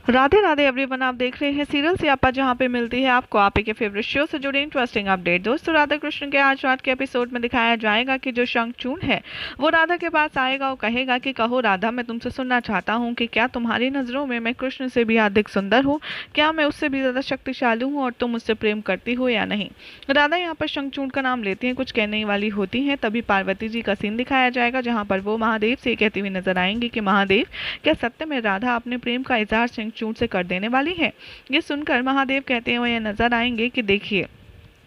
Radhe Radhe everyone, आप देख रहे हैं सीरियल सियापा, जहां पे मिलती है आपको आप के फेवरेट शो से जुड़े इंटरेस्टिंग अपडेट। दोस्तों, राधा कृष्ण के आज रात के एपिसोड में दिखाया जाएगा कि जो शंखचूड़ है वो राधा के पास आएगा और कहेगा कि कहो राधा, मैं तुमसे सुनना चाहता हूँ कि क्या तुम्हारी नजरों में मैं कृष्ण से भी अधिक सुंदर हूँ, क्या मैं उससे भी ज्यादा शक्तिशाली हूँ और तुम मुझसे प्रेम करती हो या नहीं। राधा यहाँ पर शंखचूड़ का नाम लेती है, कुछ कहने वाली होती है, तभी पार्वती जी का सीन दिखाया जाएगा जहाँ पर वो महादेव से कहती हुई नजर आएंगी कि महादेव, क्या सत्य में राधा अपने प्रेम का इजहार शंखचूड़ से कर देने वाली है। ये सुनकर महादेव कहते हुए नजर आएंगे कि देखिए,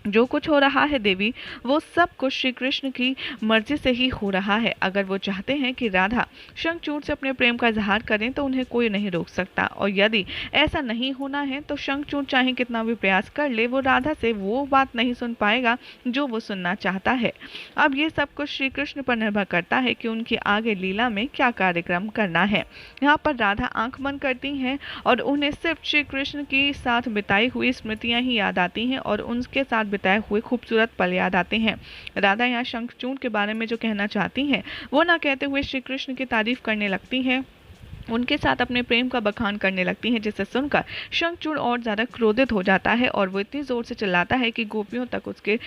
जो कुछ हो रहा है देवी, वो सब कुछ श्री कृष्ण की मर्जी से ही हो रहा है। अगर वो चाहते हैं कि राधा शंखचूड़ से अपने प्रेम का इजहार करें तो उन्हें कोई नहीं रोक सकता, और यदि ऐसा नहीं होना है तो शंखचूड़ चाहे कितना भी प्रयास कर ले, वो राधा से वो बात नहीं सुन पाएगा जो वो सुनना चाहता है। अब ये सब कुछ श्री कृष्ण पर निर्भर करता है कि उनकी आगे लीला में क्या कार्यक्रम करना है। यहाँ पर राधा आंख बंद करती हैं और उन्हें सिर्फ श्री कृष्ण के साथ बिताई हुई स्मृतियां ही याद आती हैं और उनके साथ बिताए हुए खूबसूरत पल याद आते हैं। राधा यहाँ शंखचूड़ के बारे में जो कहना चाहती हैं वो ना कहते हुए श्री कृष्ण की तारीफ करने लगती हैं, उनके साथ अपने प्रेम का बखान करने लगती हैं, जिसे सुनकर शंखचूड़ और ज्यादा क्रोधित हो जाता है और वो इतनी जोर से चिल्लाता है कि गोपियों तक उसके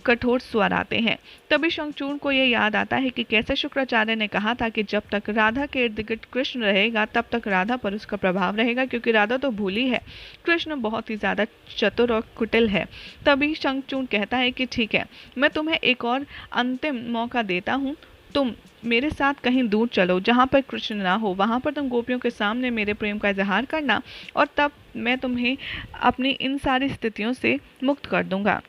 कठोर स्वर आते हैं। तभी शंखचूड़ को यह याद आता है कि कैसे शुक्राचार्य ने कहा था कि जब तक राधा के इर्द गिर्द कृष्ण रहेगा तब तक राधा पर उसका प्रभाव रहेगा, क्योंकि राधा तो भूली है, कृष्ण बहुत ही ज्यादा चतुर और कुटिल है। तभी शंखचूड़ कहता है कि ठीक है, मैं तुम्हें एक और अंतिम मौका देता हूँ, तुम मेरे साथ कहीं दूर चलो जहाँ पर कृष्ण ना हो, वहां पर तुम गोपियों के सामने मेरे प्रेम का इजहार करना और तब मैं तुम्हें अपनी इन सारी स्थितियों से मुक्त कर दूंगा।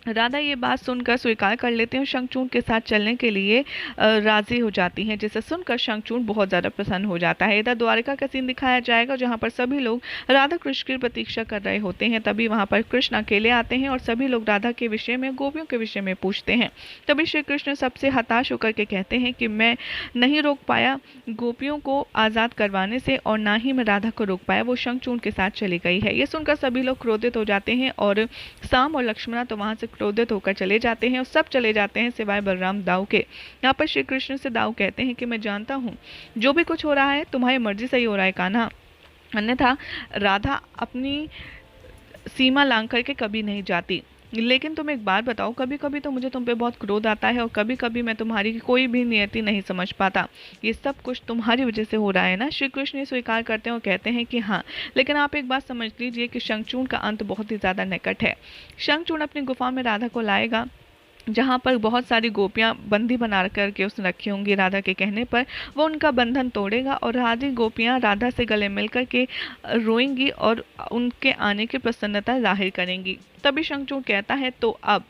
राधा ये बात सुनकर स्वीकार कर लेते हैं और शंखचूड़ के साथ चलने के लिए राजी हो जाती हैं, जिसे सुनकर शंखचूड़ बहुत ज़्यादा प्रसन्न हो जाता है। इधर द्वारिका का सीन दिखाया जाएगा जहाँ पर सभी लोग राधा कृष्ण की प्रतीक्षा कर रहे होते हैं। तभी वहाँ पर कृष्ण अकेले आते हैं और सभी लोग राधा के विषय में, गोपियों के विषय में पूछते हैं। तभी श्री कृष्ण सबसे हताश होकर के कहते हैं कि मैं नहीं रोक पाया गोपियों को आज़ाद करवाने से और ना ही मैं राधा को रोक पाया, वो शंखचूड़ के साथ चली गई है। ये सुनकर सभी लोग क्रोधित हो जाते हैं और साम और लक्ष्मणा तो वहां से क्रोधित होकर चले जाते हैं और सब चले जाते हैं सिवाय बलराम दाऊ के। यहाँ पर श्री कृष्ण से दाऊ कहते हैं कि मैं जानता हूँ जो भी कुछ हो रहा है तुम्हारी मर्जी से ही हो रहा है कान्हा, अन्यथा राधा अपनी सीमा लांघ करके कभी नहीं जाती। लेकिन तुम एक बात बताओ, कभी कभी तो मुझे तुम पे बहुत क्रोध आता है और कभी कभी मैं तुम्हारी कोई भी नियति नहीं समझ पाता। ये सब कुछ तुम्हारी वजह से हो रहा है ना। श्री कृष्ण ये स्वीकार करते हैं और कहते हैं कि हाँ, लेकिन आप एक बात समझ लीजिए कि शंखचूड़ का अंत बहुत ही ज्यादा निकट है। शंखचूड़ अपनी गुफा में राधा को लाएगा जहाँ पर बहुत सारी गोपियां बंदी बना करके उसने रखी होंगी। राधा के कहने पर वो उनका बंधन तोड़ेगा और आधी गोपियां राधा से गले मिलकर के रोएंगी और उनके आने की प्रसन्नता जाहिर करेंगी। तभी शंखचूड़ कहता है, तो अब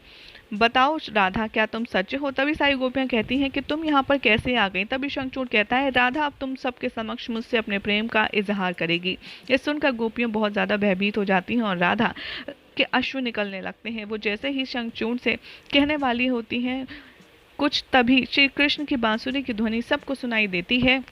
बताओ राधा, क्या तुम सच हो। तभी सारी गोपियां कहती हैं कि तुम यहाँ पर कैसे आ गई। तभी शंखचूड़ कहता है, राधा अब तुम सबके समक्ष मुझसे अपने प्रेम का इजहार करेगी। ये सुनकर गोपियां बहुत ज्यादा भयभीत हो जाती हैं और राधा के अश्रु निकलने लगते हैं। वो जैसे ही शंखचूड़ से कहने वाली होती हैं कुछ, तभी श्री कृष्ण की बांसुरी की ध्वनि सबको सुनाई देती है,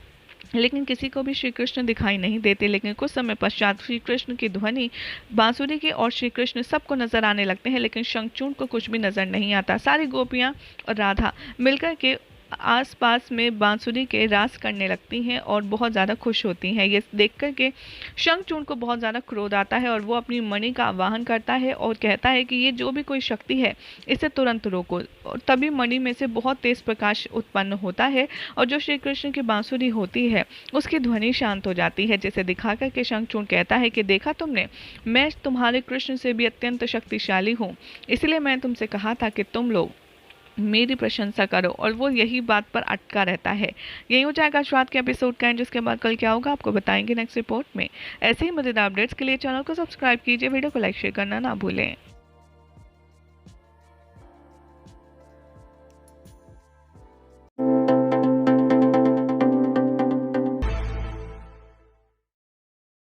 लेकिन किसी को भी श्री कृष्ण दिखाई नहीं देते। लेकिन कुछ समय पश्चात श्री कृष्ण की ध्वनि, बांसुरी की और श्री कृष्ण सबको नजर आने लगते हैं, लेकिन शंखचूड़ को कुछ भी नजर नहीं आता। सारी गोपियां और राधा मिलकर के आसपास में बांसुरी के रास करने लगती हैं और बहुत ज़्यादा खुश होती हैं। ये देख कर के शंखचूड़ को बहुत ज़्यादा क्रोध आता है और वो अपनी मणि का आवाहन करता है और कहता है कि ये जो भी कोई शक्ति है इसे तुरंत रोको। और तभी मणि में से बहुत तेज प्रकाश उत्पन्न होता है और जो श्री कृष्ण की बांसुरी होती है उसकी ध्वनि शांत हो जाती है, जिसे दिखा कर के शंखचूड़ कहता है कि देखा तुमने, मैं तुम्हारे कृष्ण से भी अत्यंत शक्तिशाली हूँ, इसलिए मैं तुमसे कहा था कि तुम लोग मेरी प्रशंसा करो, और वो यही बात पर अटका रहता है। यही हो जाएगा आज रात के एपिसोड का एंड, जिसके बाद कल क्या होगा आपको बताएंगे नेक्स्ट रिपोर्ट में। ऐसे ही मजेदार अपडेट्स के लिए चैनल को सब्सक्राइब कीजिए, वीडियो को लाइक शेयर करना ना भूलें।